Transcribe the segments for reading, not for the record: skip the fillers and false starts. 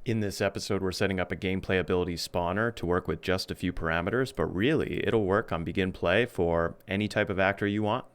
In this episode, we're setting up a gameplay ability spawner to work with just a few parameters, but really it'll work on begin play for any type of actor you want.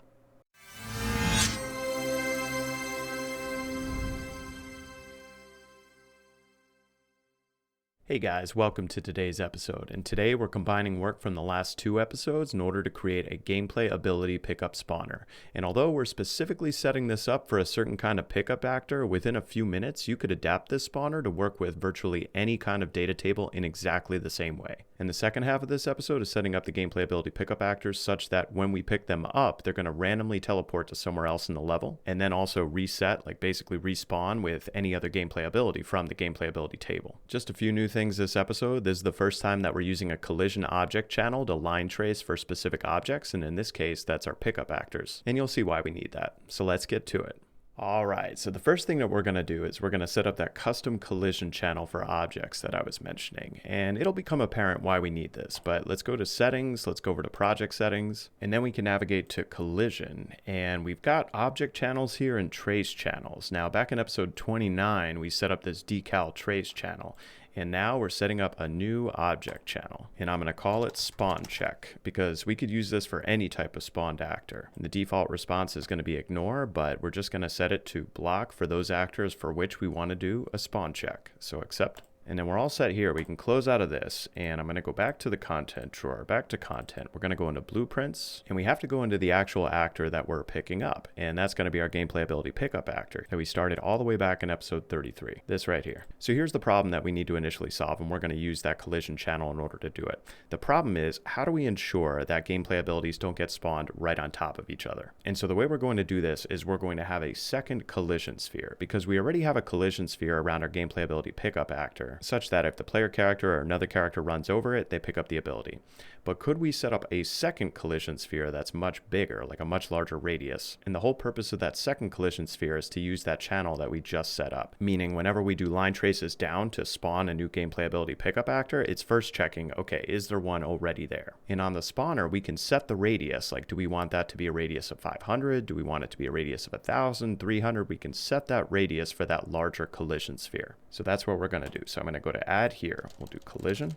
Hey guys, welcome to today's episode, and today we're combining work from the last two episodes in order to create a gameplay ability pickup spawner. And although we're specifically setting this up for a certain kind of pickup actor, within a few minutes you could adapt this spawner to work with virtually any kind of data table in exactly the same way. And the second half of this episode is setting up the gameplay ability pickup actors such that when we pick them up, they're going to randomly teleport to somewhere else in the level, and then also reset, like basically respawn with any other gameplay ability from the gameplay ability table. Just a few new things this episode. This is the first time that we're using a collision object channel to line trace for specific objects, and in this case that's our pickup actors, and you'll see why we need that. So let's get to it. Alright, so the first thing that we're going to do is we're going to set up that custom collision channel for objects that I was mentioning, and it'll become apparent why we need this. But let's go to settings, let's go over to project settings, and then we can navigate to collision, and we've got object channels here and trace channels. Now back in episode 29 we set up this decal trace channel, and now we're setting up a new object channel, and I'm going to call it spawn check because we could use this for any type of spawned actor. And the default response is going to be ignore, but we're just going to set it to block for those actors for which we want to do a spawn check. So accept. And then we're all set here. We can close out of this, and I'm going to go back to the content drawer, back to content. We're going to go into blueprints, and we have to go into the actual actor that we're picking up, and that's going to be our gameplay ability pickup actor that we started all the way back in episode 33, this right here. So here's the problem that we need to initially solve, and we're going to use that collision channel in order to do it. The problem is, how do we ensure that gameplay abilities don't get spawned right on top of each other? And so the way we're going to do this is we're going to have a second collision sphere, because we already have a collision sphere around our gameplay ability pickup actor, such that if the player character or another character runs over it, they pick up the ability. But could we set up a second collision sphere that's much bigger, like a much larger radius? And the whole purpose of that second collision sphere is to use that channel that we just set up. Meaning whenever we do line traces down to spawn a new gameplay ability pickup actor, it's first checking, okay, is there one already there? And on the spawner, we can set the radius, like do we want that to be a radius of 500? Do we want it to be a radius of 1,000, 300? We can set that radius for that larger collision sphere. So that's what we're going to do. So I'm going to go to add here. We'll do collision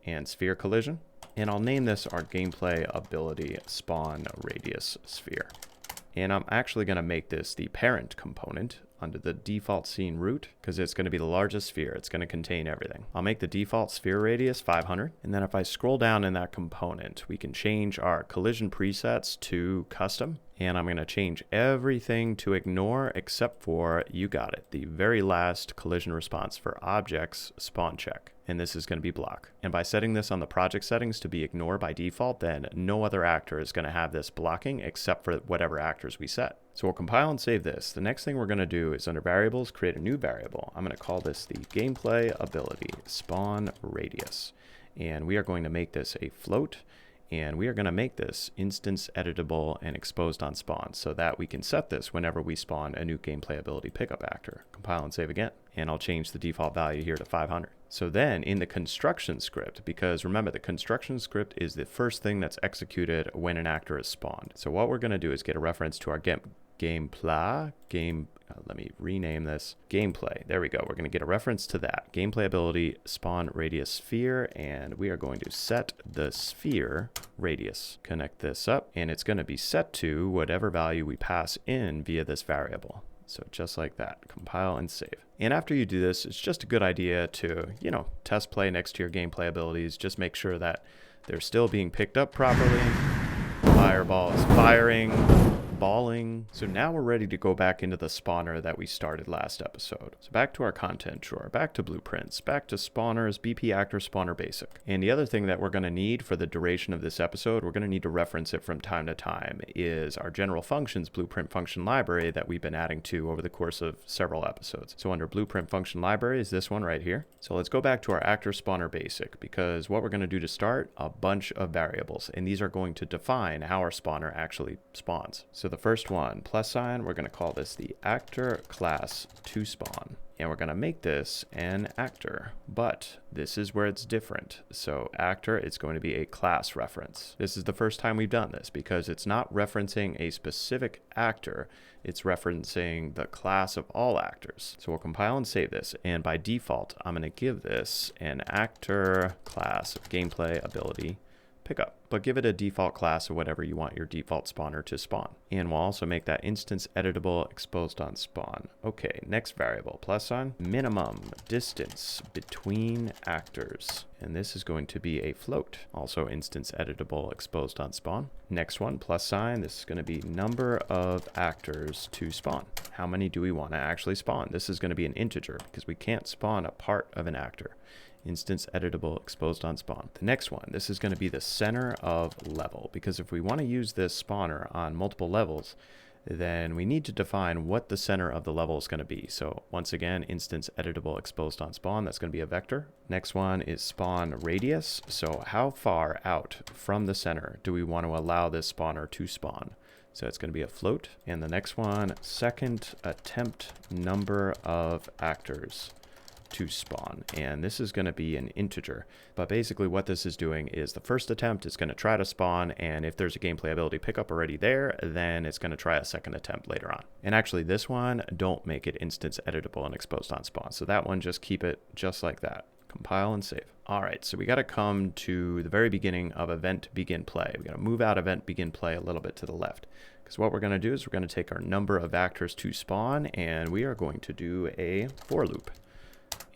and sphere collision. And I'll name this our gameplay ability spawn radius sphere. And I'm actually going to make this the parent component under the default scene root because it's going to be the largest sphere. It's going to contain everything. I'll make the default sphere radius 500. And then if I scroll down in that component, we can change our collision presets to custom. And I'm going to change everything to ignore except for, you got it, the very last collision response for objects spawn check. And this is going to be block. And by setting this on the project settings to be ignore by default, then no other actor is going to have this blocking except for whatever actors we set. So we'll compile and save this. The next thing we're going to do is under variables, create a new variable. I'm going to call this the gameplay ability spawn radius. And we are going to make this a float. And we are going to make this instance editable and exposed on spawn so that we can set this whenever we spawn a new gameplay ability pickup actor. Compile and save again. And I'll change the default value here to 500. So then in the construction script, because remember the construction script is the first thing that's executed when an actor is spawned. So what we're going to do is get a reference to our let me rename this gameplay. There we go. We're going to get a reference to that gameplay ability spawn radius sphere, and we are going to set the sphere radius. Connect this up, and it's going to be set to whatever value we pass in via this variable. So just like that, compile and save. And after you do this, it's just a good idea to, test play next to your gameplay abilities. Just make sure that they're still being picked up properly. Fireball is firing. Balling. So now we're ready to go back into the spawner that we started last episode. So back to our content drawer, back to blueprints, back to spawners, BP actor spawner basic. And the other thing that we're going to need for the duration of this episode, we're going to need to reference it from time to time, is our general functions blueprint function library that we've been adding to over the course of several episodes. So under blueprint function library is this one right here. So let's go back to our actor spawner basic, because what we're going to do to start, a bunch of variables, and these are going to define how our spawner actually spawns. So the first one, +, we're going to call this the actor class to spawn. and we're going to make this an actor, but this is where it's different. So actor, it's going to be a class reference. This is the first time we've done this because it's not referencing a specific actor, it's referencing the class of all actors. So we'll compile and save this, and by default, I'm going to give this an actor class of gameplay ability pickup, but give it a default class of whatever you want your default spawner to spawn. And we'll also make that instance editable exposed on spawn. Okay, next variable, +, minimum distance between actors. And this is going to be a float, also instance editable exposed on spawn. Next one, +, this is going to be number of actors to spawn. How many do we want to actually spawn? This is going to be an integer because we can't spawn a part of an actor. Instance editable exposed on spawn. The next one, this is going to be the center of level, because if we want to use this spawner on multiple levels, then we need to define what the center of the level is going to be. So once again, instance editable exposed on spawn, that's going to be a vector. Next one is spawn radius. So how far out from the center do we want to allow this spawner to spawn? So it's going to be a float. And the next one, second attempt number of actors to spawn, and this is going to be an integer. But basically what this is doing is the first attempt is going to try to spawn, and if there's a gameplay ability pickup already there, then it's going to try a second attempt later on. And actually this one, don't make it instance editable and exposed on spawn. So that one, just keep it just like that. Compile and save. All right, so we got to come to the very beginning of event begin play. We got to move out event begin play a little bit to the left, because what we're going to do is we're going to take our number of actors to spawn, and we are going to do a for loop.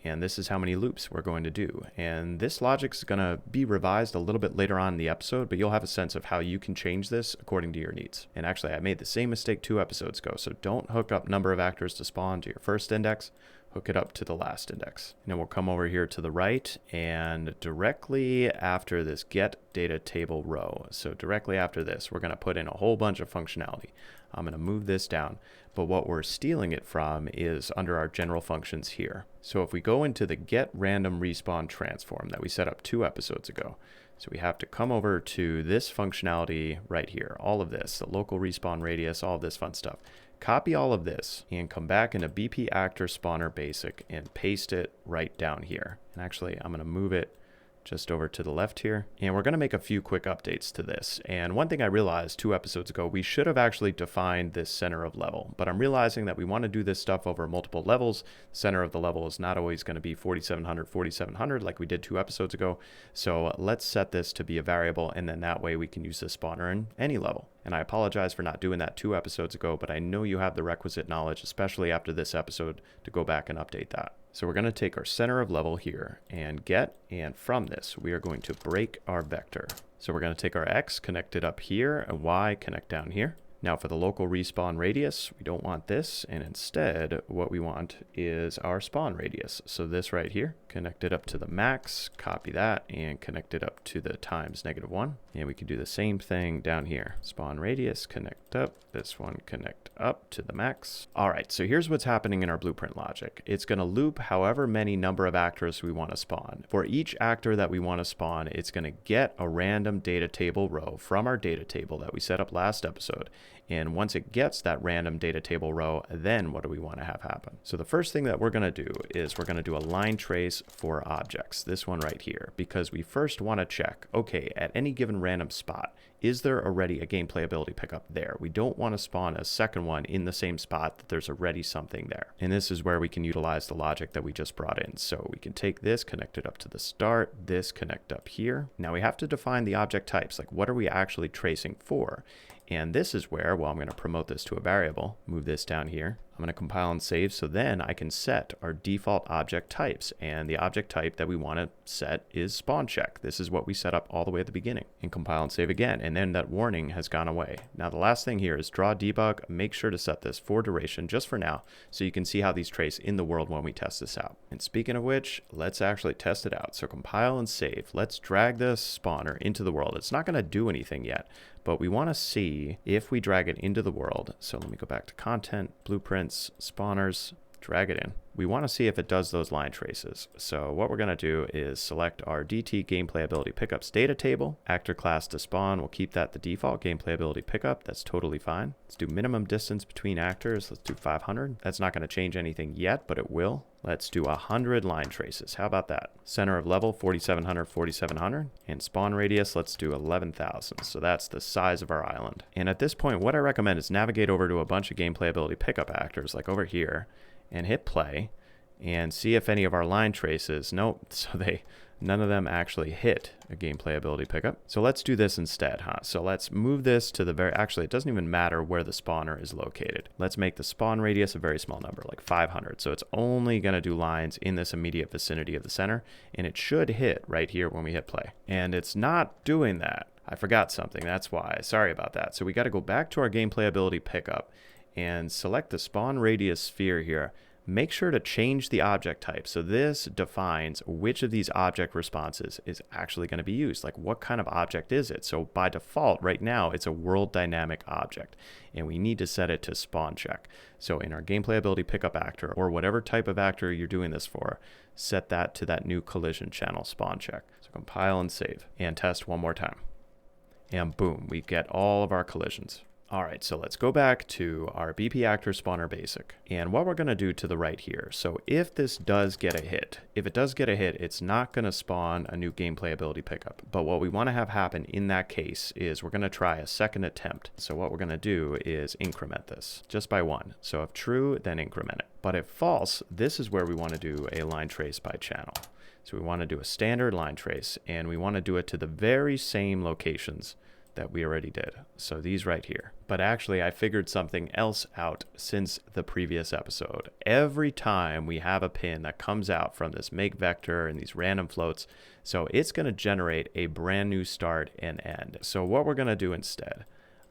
And this is how many loops we're going to do. And this logic is going to be revised a little bit later on in the episode, but you'll have a sense of how you can change this according to your needs. And actually, I made the same mistake 2 episodes ago, so don't hook up number of actors to spawn to your first index, hook it up to the last index. And then we'll come over here to the right, and directly after this get data table row, so directly after this, we're going to put in a whole bunch of functionality. I'm going to move this down, but what we're stealing it from is under our general functions here. So if we go into the get random respawn transform that we set up 2 episodes ago, so we have to come over to this functionality right here, all of this, the local respawn radius, all of this fun stuff. Copy all of this and come back into BP actor spawner basic and paste it right down here. And actually, I'm going to move it just over to the left here. And we're going to make a few quick updates to this. And one thing I realized 2 episodes ago, we should have actually defined this center of level, but I'm realizing that we want to do this stuff over multiple levels. The center of the level is not always going to be 4700, 4700 like we did 2 episodes ago. So let's set this to be a variable, and then that way we can use this spawner in any level. And I apologize for not doing that 2 episodes ago, but I know you have the requisite knowledge, especially after this episode, to go back and update that. So we're going to take our center of level here and get, and from this, we are going to break our vector. So we're going to take our X, connect it up here, and Y, connect down here. Now for the local respawn radius, we don't want this, and instead what we want is our spawn radius. So this right here, connect it up to the max, copy that, and connect it up to the times -1. And we can do the same thing down here. Spawn radius, connect up, this one connect up to the max. All right, so here's what's happening in our blueprint logic. It's going to loop however many number of actors we want to spawn. For each actor that we want to spawn, it's going to get a random data table row from our data table that we set up last episode. And once it gets that random data table row, then what do we want to have happen? So the first thing that we're going to do is we're going to do a line trace for objects, this one right here, because we first want to check, okay, at any given random spot, is there already a gameplay ability pickup there? We don't want to spawn a second one in the same spot that there's already something there. And this is where we can utilize the logic that we just brought in. So we can take this, connect it up to the start, this connect up here. Now we have to define the object types, like what are we actually tracing for? And this is where, well, I'm going to promote this to a variable, move this down here. I'm going to compile and save, so then I can set our default object types. And the object type that we want to set is spawn check. This is what we set up all the way at the beginning. And compile and save again, and then that warning has gone away. Now the last thing here is draw debug. Make sure to set this for duration just for now, so you can see how these trace in the world when we test this out. And speaking of which, let's actually test it out. So compile and save. Let's drag this spawner into the world. It's not going to do anything yet, but we want to see if we drag it into the world. So let me go back to content, blueprints, spawners, drag it in. We want to see if it does those line traces. So what we're going to do is select our DT gameplay ability pickups data table, actor class to spawn. We'll keep that the default gameplay ability pickup. That's totally fine. Let's do minimum distance between actors. Let's do 500. That's not going to change anything yet, but it will Let's do 100 line traces. How about that? Center of level, 4,700, 4,700. And spawn radius, let's do 11,000. So that's the size of our island. And at this point, what I recommend is navigate over to a bunch of gameplay ability pickup actors, like over here, and hit play, and see if any of our line traces, nope, so none of them actually hit a gameplay ability pickup. So let's do this instead, huh? So let's move this to the actually, it doesn't even matter where the spawner is located. Let's make the spawn radius a very small number, like 500. So it's only going to do lines in this immediate vicinity of the center, and it should hit right here when we hit play. And it's not doing that. I forgot something, that's why. Sorry about that. So we got to go back to our gameplay ability pickup and select the spawn radius sphere here. Make sure to change the object type. So this defines which of these object responses is actually going to be used. Like, what kind of object is it? So by default, right now, it's a world dynamic object, and we need to set it to spawn check. So in our gameplay ability pickup actor, or whatever type of actor you're doing this for, set that to that new collision channel spawn check. So compile and save and test one more time. And boom, we get all of our collisions. All right, so let's go back to our BP actor spawner basic. And what we're going to do to the right here. So if this does get a hit, it's not going to spawn a new gameplay ability pickup. But what we want to have happen in that case is we're going to try a second attempt. So what we're going to do is increment this just by 1. So if true, then increment it. But if false, this is where we want to do a line trace by channel. So we want to do a standard line trace, and we want to do it to the very same locations that we already did. So these right here. But actually, I figured something else out since the previous episode. Every time we have a pin that comes out from this make vector and these random floats, so it's going to generate a brand new start and end. So what we're going to do instead,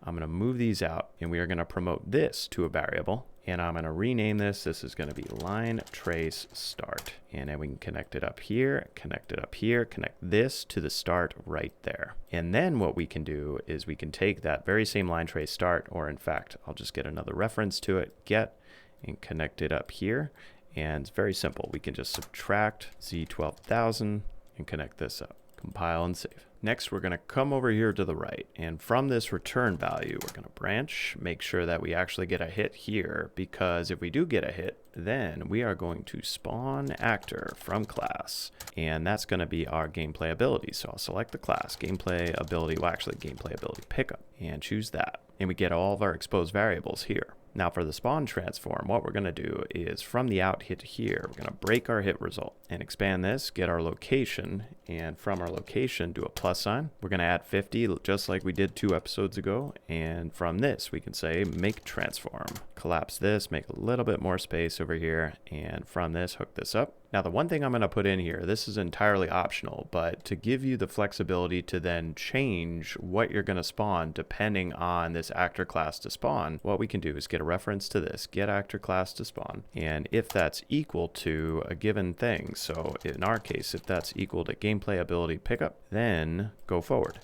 I'm going to move these out, and we are going to promote this to a variable, and I'm going to rename this. This is going to be line trace start. And then we can connect it up here, connect it up here, connect this to the start right there. And then what we can do is we can take that very same line trace start, or in fact, I'll just get another reference to it, get, and connect it up here. And it's very simple. We can just subtract Z12,000 and connect this up. Compile and save. Next, we're going to come over here to the right, and from this return value, we're going to branch, make sure that we actually get a hit here, because if we do get a hit, then we are going to spawn actor from class, and that's going to be our gameplay ability. So I'll select the class, gameplay ability, well actually gameplay ability pickup, and choose that. And we get all of our exposed variables here. Now for the spawn transform, what we're going to do is from the out hit here, we're going to break our hit result and expand this, get our location, and from our location do a plus sign. We're going to add 50 just like we did 2 episodes ago, and from this we can say make transform. Collapse this, make a little bit more space over here, and from this hook this up. Now the one thing I'm going to put in here, this is entirely optional, but to give you the flexibility to then change what you're going to spawn depending on this actor class to spawn, what we can do is get a reference to this, get actor class to spawn, and if that's equal to a given thing, so in our case, if that's equal to gameplay ability pickup, then go forward.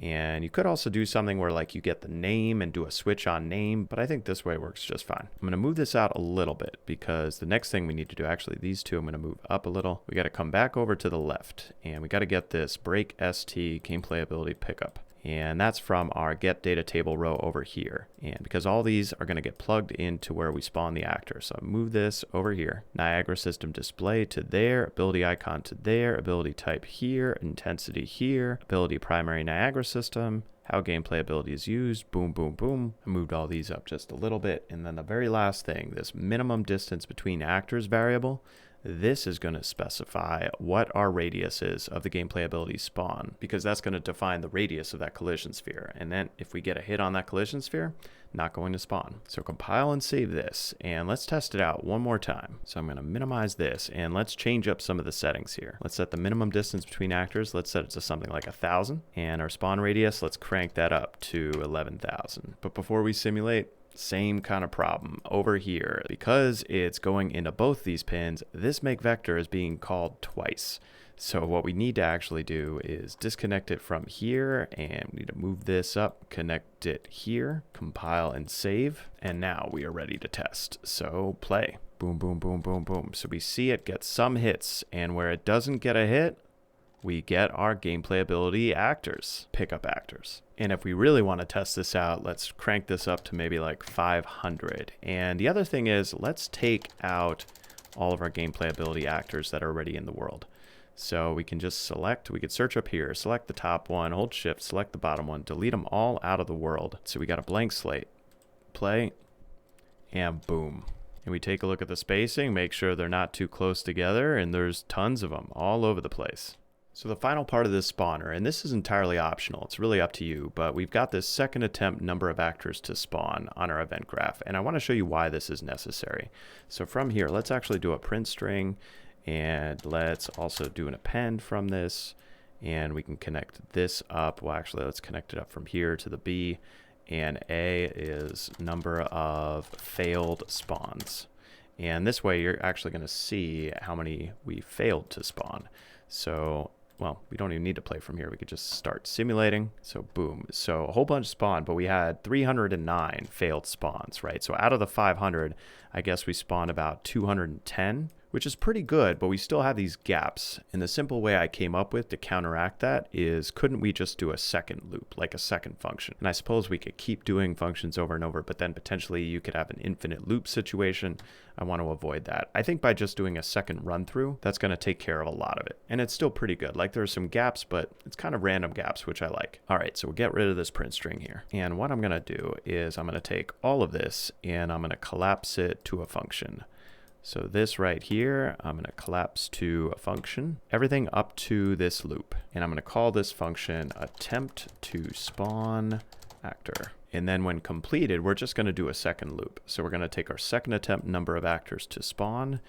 And you could also do something where like you get the name and do a switch on name, but I think this way works just fine. I'm going to move this out a little bit because the next thing we need to do, actually these two, I'm going to move up a little. We got to come back over to the left, and we got to get this break ST gameplay ability pickup. And that's from our get data table row over here. And because all these are going to get plugged into where we spawn the actor. So move this over here. Niagara system display to there, ability icon to there, ability type here, intensity here, ability primary Niagara system, how gameplay ability is used, boom, boom, boom. I moved all these up just a little bit. And then the very last thing, this minimum distance between actors variable, this is going to specify what our radius is of the gameplay ability spawn, because that's going to define the radius of that collision sphere. And then if we get a hit on that collision sphere, not going to spawn. So compile and save this, and let's test it out one more time. So I'm going to minimize this, and let's change up some of the settings here. Let's set the minimum distance between actors. Let's set it to something like 1,000, and our spawn radius, let's crank that up to 11,000. But before we simulate, same kind of problem over here. Because it's going into both these pins, this make vector is being called twice. So what we need to actually do is disconnect it from here, and we need to move this up, connect it here, compile and save, and now we are ready to test. So play. Boom, boom, boom, boom, boom. So we see it get some hits, and where it doesn't get a hit, we get our gameplay ability actors, pickup actors. And if we really want to test this out, let's crank this up to maybe like 500. And the other thing is, let's take out all of our gameplay ability actors that are already in the world. So we can just select, we could search up here, select the top one, hold shift, select the bottom one, delete them all out of the world. So we got a blank slate, play, and boom. And we take a look at the spacing, make sure they're not too close together, and there's tons of them all over the place. So the final part of this spawner, and this is entirely optional, it's really up to you, but we've got this second attempt number of actors to spawn on our event graph, and I want to show you why this is necessary. So from here, let's actually do a print string, and let's also do an append from this, and we can connect this up. Well, actually, let's connect it up from here to the B, and A is number of failed spawns. And this way, you're actually going to see how many we failed to spawn. So, well, we don't even need to play from here. We could just start simulating. So boom. So a whole bunch spawned, but we had 309 failed spawns, right? So out of the 500, I guess we spawned about 210, which is pretty good, but we still have these gaps. And the simple way I came up with to counteract that is, couldn't we just do a second loop, like a second function? And I suppose we could keep doing functions over and over, but then potentially you could have an infinite loop situation. I want to avoid that. I think by just doing a second run through, that's going to take care of a lot of it. And it's still pretty good. Like there's some gaps, but it's kind of random gaps, which I like. All right, so we'll get rid of this print string here. And what I'm going to do is I'm going to take all of this and I'm going to collapse it to a function. So this right here, I'm going to collapse to a function, everything up to this loop. And I'm going to call this function attempt to spawn actor. And then when completed, we're just going to do a second loop. So we're going to take our second attempt number of actors to spawn.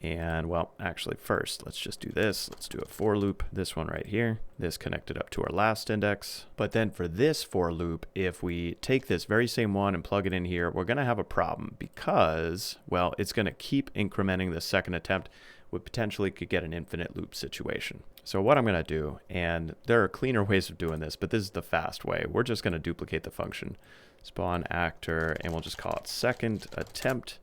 And well, actually first, let's just do this. Let's do a for loop, this one right here. This connected up to our last index. But then for this for loop, if we take this very same one and plug it in here, we're going to have a problem because, well, it's going to keep incrementing the second attempt. We potentially could get an infinite loop situation. So what I'm going to do, and there are cleaner ways of doing this, but this is the fast way. We're just going to duplicate the function, spawn actor, and we'll just call it second attempt.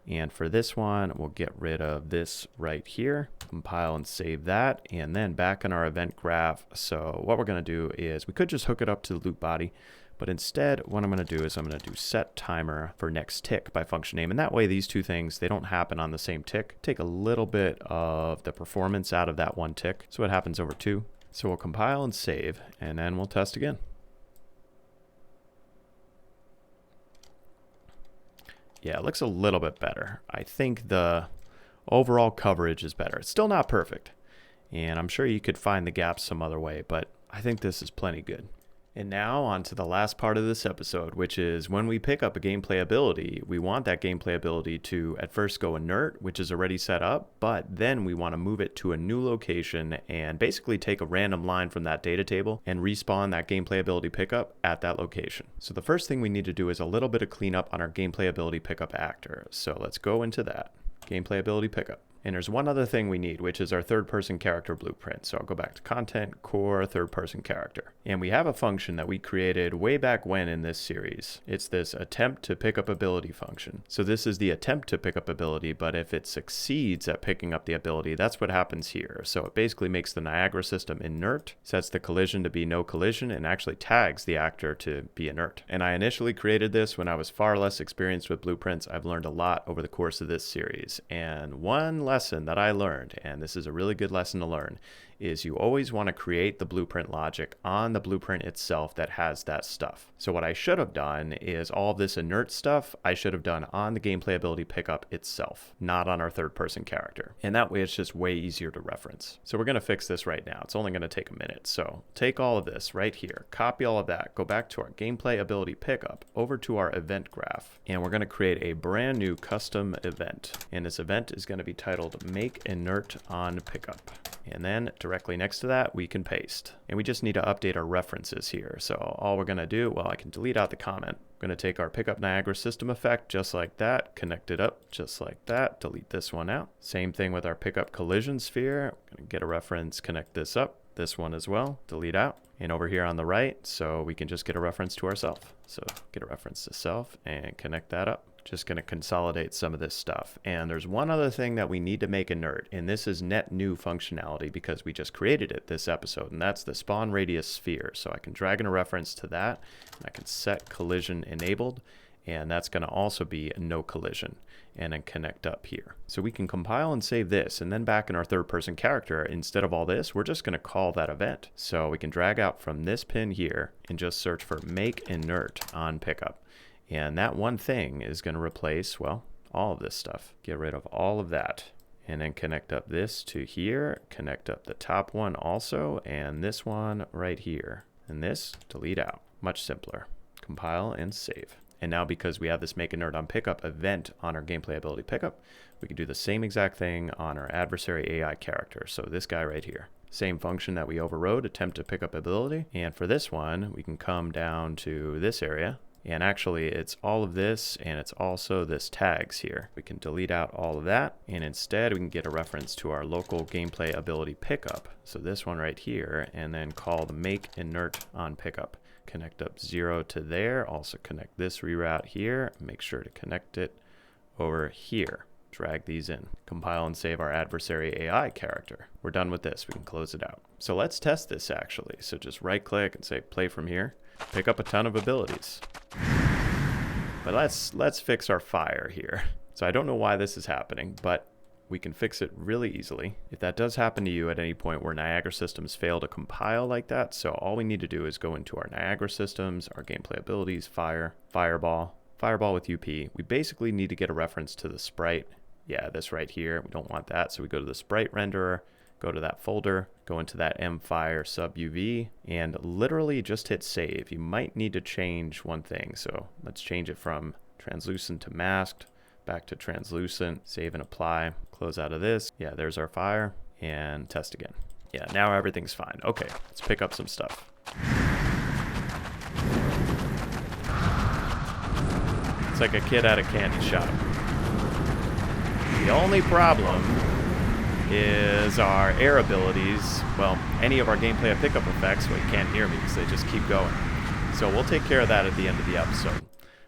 And for this one, we'll get rid of this right here, compile and save that, and then back in our event graph. So what we're going to do is we could just hook it up to the loop body, but instead what I'm going to do is I'm going to do set timer for next tick by function name. And that way these two things, they don't happen on the same tick. Take a little bit of the performance out of that one tick. So it happens over two. So we'll compile and save, and then we'll test again. Yeah, it looks a little bit better. I think the overall coverage is better. It's still not perfect, and I'm sure you could find the gaps some other way, but I think this is plenty good. And now on to the last part of this episode, which is when we pick up a gameplay ability, we want that gameplay ability to at first go inert, which is already set up, but then we want to move it to a new location and basically take a random line from that data table and respawn that gameplay ability pickup at that location. So the first thing we need to do is a little bit of cleanup on our gameplay ability pickup actor. So let's go into that, gameplay ability pickup. And there's one other thing we need, which is our third-person character blueprint. So I'll go back to content, core, third-person character. And we have a function that we created way back when in this series. It's this attempt to pick up ability function. So this is the attempt to pick up ability, but if it succeeds at picking up the ability, that's what happens here. So it basically makes the Niagara system inert, sets the collision to be no collision, and actually tags the actor to be inert. And I initially created this when I was far less experienced with blueprints. I've learned a lot over the course of this series. And one lesson that I learned, and this is a really good lesson to learn, is you always want to create the blueprint logic on the blueprint itself that has that stuff. So what I should have done is all of this inert stuff I should have done on the gameplay ability pickup itself, not on our third person character. And that way it's just way easier to reference. So we're going to fix this right now. It's only going to take a minute. So take all of this right here, copy all of that, go back to our gameplay ability pickup, over to our event graph, and we're going to create a brand new custom event. And this event is going to be titled make inert on pickup. And then directly next to that, we can paste. And we just need to update our references here. So all we're going to do, well, I can delete out the comment. We're going to take our pickup Niagara system effect just like that, connect it up just like that, delete this one out. Same thing with our pickup collision sphere. We're going to get a reference, connect this up, this one as well, delete out. And over here on the right, so we can just get a reference to ourselves. So get a reference to self and connect that up. Just going to consolidate some of this stuff. And there's one other thing that we need to make inert, and this is net new functionality because we just created it this episode, and that's the spawn radius sphere. So I can drag in a reference to that, and I can set collision enabled, and that's going to also be no collision. and then connect up here. So we can compile and save this, and then back in our third person character, instead of all this, we're just going to call that event. So we can drag out from this pin here and just search for make inert on pickup. And that one thing is going to replace, well, all of this stuff. Get rid of all of that. And then connect up this to here, connect up the top one also, and this one right here. And this, delete out. Much simpler. Compile and save. And now because we have this make inert on pickup event on our gameplay ability pickup, we can do the same exact thing on our adversary AI character. So this guy right here. Same function that we overrode, attempt to pick up ability. And for this one, we can come down to this area. And actually, it's all of this, and it's also this tags here. We can delete out all of that, and instead we can get a reference to our local gameplay ability pickup. So this one right here, and then call the make inert on pickup. Connect up 0 to there. Also connect this reroute here. Make sure to connect it over here. Drag these in. Compile and save our adversary AI character. We're done with this. We can close it out. So let's test this actually. So just right click and say play from here. Pick up a ton of abilities. But let's fix our fire here. So I don't know why this is happening, but we can fix it really easily. If that does happen to you at any point where Niagara systems fail to compile like that, so all we need to do is go into our Niagara systems, our gameplay abilities, fire, fireball with UP. We basically need to get a reference to the sprite. Yeah, this right here. We don't want that, so we go to the sprite renderer, go to that folder, go into that mfire sub UV, and literally just hit save. You might need to change one thing, so let's change it from translucent to masked, back to translucent, save and apply, close out of this. Yeah, there's our fire, and test again. Yeah, now everything's fine. Okay, let's pick up some stuff. It's like a kid at a candy shop. The only problem is our air abilities. Well, any of our gameplay pickup effects, well, you can't hear me because they just keep going. So we'll take care of that at the end of the episode.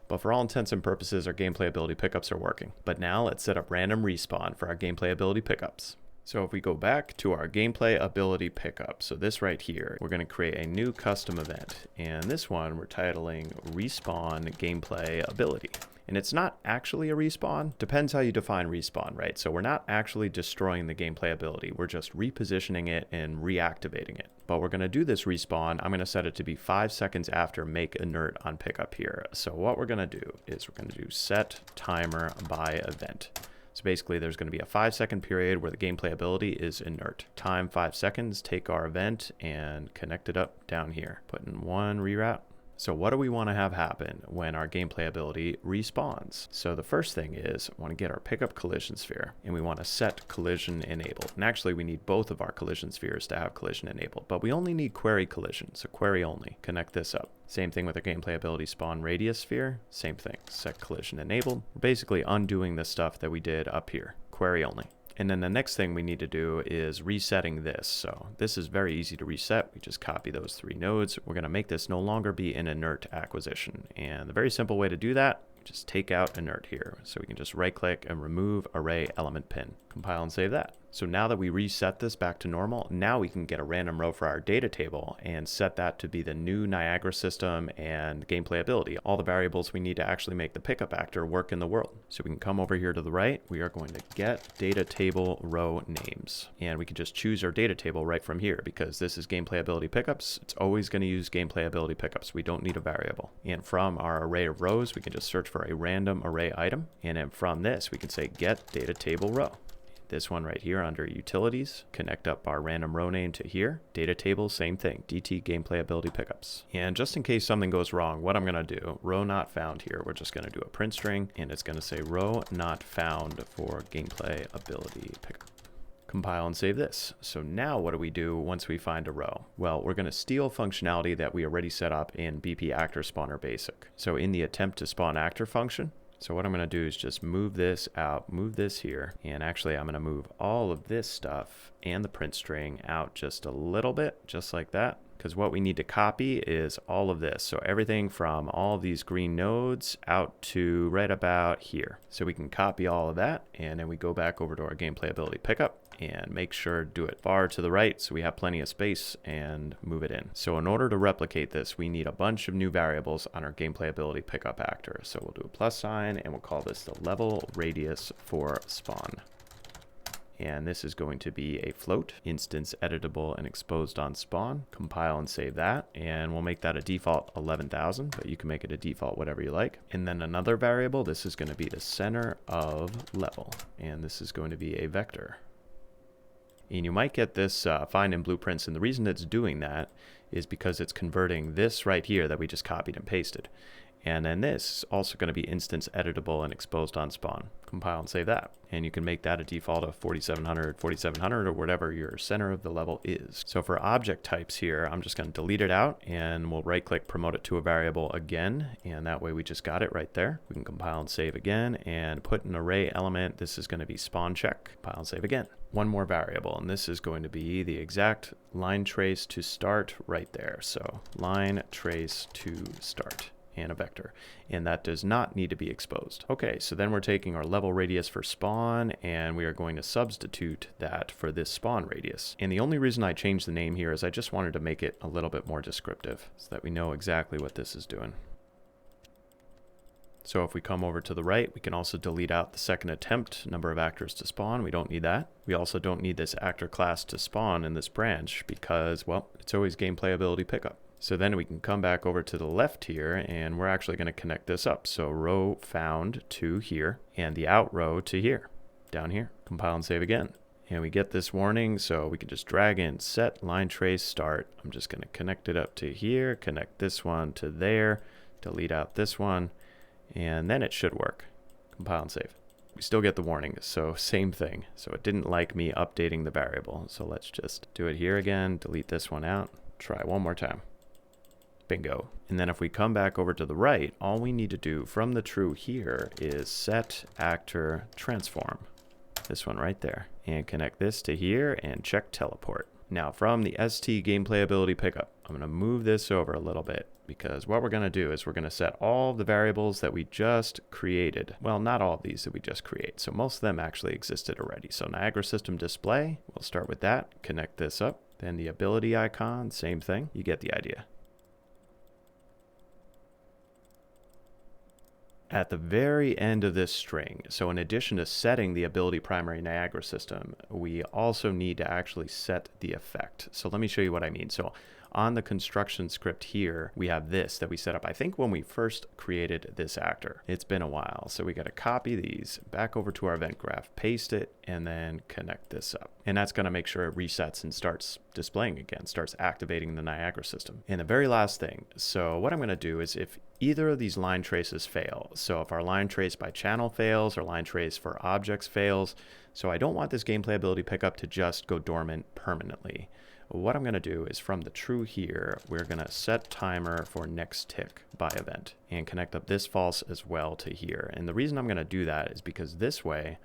But for all intents and purposes, our gameplay ability pickups are working. But now let's set up random respawn for our gameplay ability pickups. So if we go back to our gameplay ability pickup, so this right here, we're going to create a new custom event. And this one we're titling respawn gameplay ability. And it's not actually a respawn. Depends how you define respawn, right? So we're not actually destroying the gameplay ability. We're just repositioning it and reactivating it. But we're going to do this respawn. I'm going to set it to be 5 seconds after make inert on pickup here. So what we're going to do is we're going to do set timer by event. So basically there's going to be a 5-second period where the gameplay ability is inert. Time 5 seconds, take our event and connect it up down here. Put in one reroute. So what do we want to have happen when our gameplay ability respawns? So the first thing is I want to get our pickup collision sphere and we want to set collision enabled. And actually we need both of our collision spheres to have collision enabled, but we only need query collision. So query only, connect this up. Same thing with our gameplay ability spawn radius sphere. Same thing, set collision enabled. We're basically undoing the stuff that we did up here, query only. And then the next thing we need to do is resetting this. So this is very easy to reset. We just copy those 3 nodes. We're going to make this no longer be an inert acquisition. And the very simple way to do that, just take out inert here. So we can just right click and remove array element pin. Compile and save that. So now that we reset this back to normal, now we can get a random row for our data table and set that to be the new Niagara system and gameplay ability, all the variables we need to actually make the pickup actor work in the world. So we can come over here to the right, we are going to get data table row names. And we can just choose our data table right from here because this is gameplay ability pickups. It's always going to use gameplay ability pickups. We don't need a variable. And from our array of rows, we can just search for a random array item. And then from this, we can say get data table row. This one right here under utilities, connect up our random row name to here. Data table, same thing, DT gameplay ability pickups. And just in case something goes wrong, what I'm going to do, row not found here, we're just going to do a print string and it's going to say row not found for gameplay ability pickup. Compile and save this. So now what do we do once we find a row? Well, we're going to steal functionality that we already set up in BP actor spawner basic. So in the attempt to spawn actor function, so what I'm going to do is just move this out, move this here, and actually I'm going to move all of this stuff and the print string out just a little bit, just like that, because what we need to copy is all of this. So everything from all these green nodes out to right about here. So we can copy all of that, and then we go back over to our gameplay ability pickup, and make sure to do it far to the right so we have plenty of space, and move it in. So in order to replicate this, we need a bunch of new variables on our gameplay ability pickup actor. So we'll do a plus sign and we'll call this the level radius for spawn. And this is going to be a float, instance editable and exposed on spawn. Compile and save that. And we'll make that a default 11,000, but you can make it a default whatever you like. And then another variable, this is going to be the center of level. And this is going to be a vector. And you might get this find in blueprints. And the reason it's doing that is because it's converting this right here that we just copied and pasted. And then this is also going to be instance editable and exposed on spawn. Compile and save that. And you can make that a default of 4700, 4700, or whatever your center of the level is. So for object types here, I'm just going to delete it out and we'll right click, promote it to a variable again. And that way we just got it right there. We can compile and save again and put an array element. This is going to be spawn check. Compile and save again. One more variable, and this is going to be the exact line trace to start right there. So line trace to start. And a vector, and that does not need to be exposed. Okay, so then we're taking our level radius for spawn and we are going to substitute that for this spawn radius. And the only reason I changed the name here is I just wanted to make it a little bit more descriptive so that we know exactly what this is doing. So if we come over to the right, we can also delete out the second attempt number of actors to spawn. We don't need that. We also don't need this actor class to spawn in this branch because, well, it's always gameplay ability pickup. So then we can come back over to the left here and we're actually going to connect this up. So row found to here and the out row to here, down here. Compile and save again. And we get this warning, so we can just drag in set line trace start. I'm just going to connect it up to here, connect this one to there, delete out this one, and then it should work. Compile and save. We still get the warning, so same thing. So it didn't like me updating the variable. So let's just do it here again, delete this one out, try one more time. Bingo. And then if we come back over to the right, all we need to do from the true here is set actor transform. This one right there. And connect this to here and check teleport. Now from the ST gameplay ability pickup, I'm going to move this over a little bit because what we're going to do is we're going to set all the variables that we just created. Well, not all of these that we just create. So most of them actually existed already. So Niagara system display, we'll start with that. Connect this up. Then the ability icon, same thing. You get the idea. At the very end of this string, so in addition to setting the ability primary Niagara system, we also need to actually set the effect. So let me show you what I mean. So on the construction script here, we have this that we set up, I think, when we first created this actor. It's been a while. So we got to copy these back over to our event graph, paste it, and then connect this up. And that's going to make sure it resets and starts displaying again, starts activating the Niagara system. And the very last thing, so what I'm going to do is if either of these line traces fail, so if our line trace by channel fails or line trace for objects fails, so I don't want this gameplay ability pickup to just go dormant permanently. What I'm going to do is from the true here, we're going to set timer for next tick by event and connect up this false as well to here. And the reason I'm going to do that is because this way,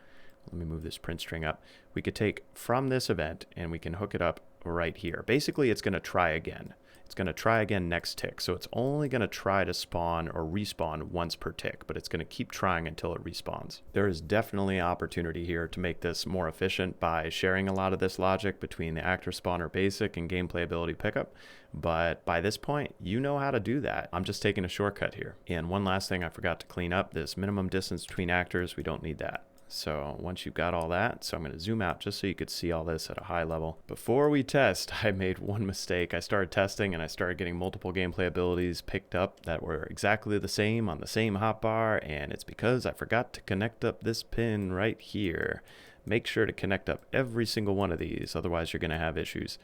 let me move this print string up, we could take from this event and we can hook it up right here. Basically, it's going to try again. It's going to try again next tick. So it's only going to try to spawn or respawn once per tick, but it's going to keep trying until it respawns. There is definitely an opportunity here to make this more efficient by sharing a lot of this logic between the actor spawner basic and gameplay ability pickup. But by this point, you know how to do that. I'm just taking a shortcut here. And one last thing I forgot to clean up, this minimum distance between actors, we don't need that. So once you've got all that, so I'm going to zoom out just so you could see all this at a high level. Before we test, I made one mistake. I started testing and I started getting multiple gameplay abilities picked up that were exactly the same on the same hotbar, and it's because I forgot to connect up this pin right here. Make sure to connect up every single one of these, otherwise you're going to have issues.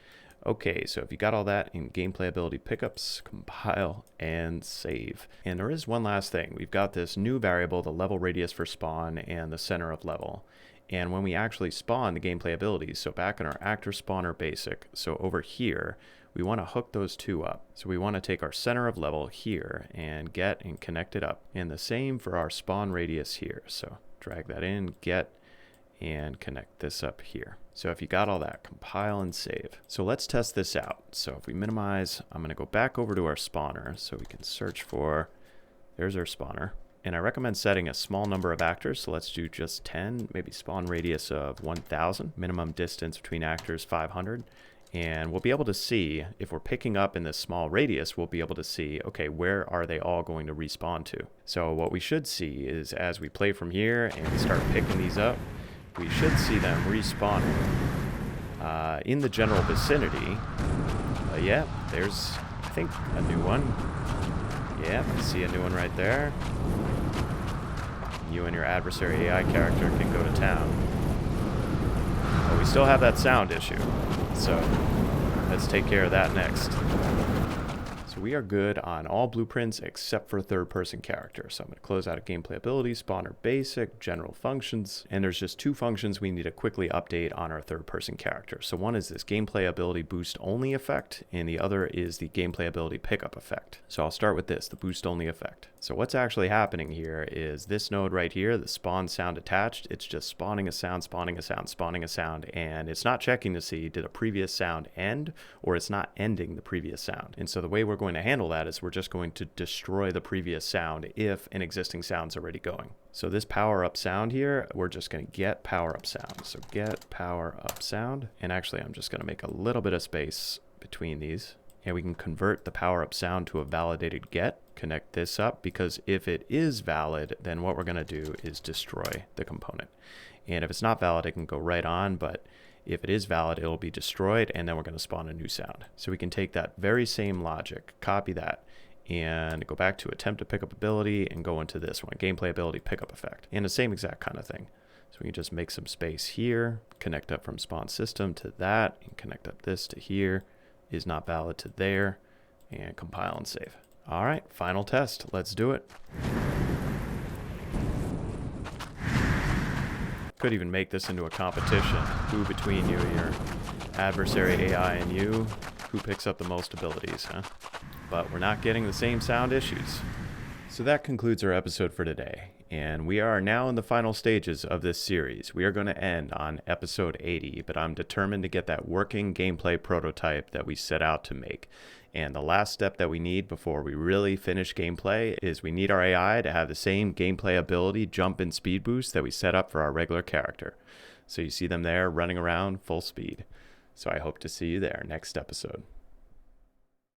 Okay, so if you got all that in gameplay ability pickups, compile and save. And there is one last thing. We've got this new variable, the level radius for spawn and the center of level. And when we actually spawn the gameplay abilities, so back in our actor spawner basic, so over here, we want to hook those two up. So we want to take our center of level here and get and connect it up. And the same for our spawn radius here. So drag that in, get, and connect this up here. So if you got all that, compile and save. So let's test this out. So if we minimize, I'm going to go back over to our spawner so we can search for, there's our spawner. And I recommend setting a small number of actors, so let's do just 10, maybe spawn radius of 1,000, minimum distance between actors 500. And we'll be able to see, if we're picking up in this small radius, we'll be able to see, okay, where are they all going to respawn to? So what we should see is as we play from here and we start picking these up, we should see them respawning in the general vicinity. Yeah, there's, I think, a new one. Yeah, I see a new one right there. You and your adversary AI character can go to town. But we still have that sound issue. So let's take care of that next. So we are good on all blueprints except for third-person character. So I'm going to close out of gameplay ability, spawner basic, general functions, and there's just two functions we need to quickly update on our third-person character. So one is this gameplay ability boost only effect, and the other is the gameplay ability pickup effect. So I'll start with this, the boost only effect. So what's actually happening here is this node right here, the spawn sound attached, it's just spawning a sound, spawning a sound, spawning a sound, and it's not checking to see did a previous sound end or it's not ending the previous sound. And so the way we're going to handle that is we're just going to destroy the previous sound if an existing sound's already going. So this power up sound here, we're just going to get power up sound. So get power up sound, and actually I'm just going to make a little bit of space between these. And we can convert the power up sound to a validated get, connect this up, because if it is valid, then what we're going to do is destroy the component. And if it's not valid, it can go right on, but if it is valid, it'll be destroyed, and then we're going to spawn a new sound. So we can take that very same logic, copy that, and go back to attempt to pick up ability and go into this one, gameplay ability pickup effect, and the same exact kind of thing. So we can just make some space here, connect up from spawn system to that, and connect up this to here, is not valid to there, and compile and save. All right, final test. Let's do it. Could even make this into a competition. Who between you, your adversary AI, and you, who picks up the most abilities, huh? But we're not getting the same sound issues. So that concludes our episode for today, and we are now in the final stages of this series. We are going to end on episode 80, but I'm determined to get that working gameplay prototype that we set out to make. And the last step that we need before we really finish gameplay is we need our AI to have the same gameplay ability jump and speed boost that we set up for our regular character. So you see them there running around full speed. So I hope to see you there next episode.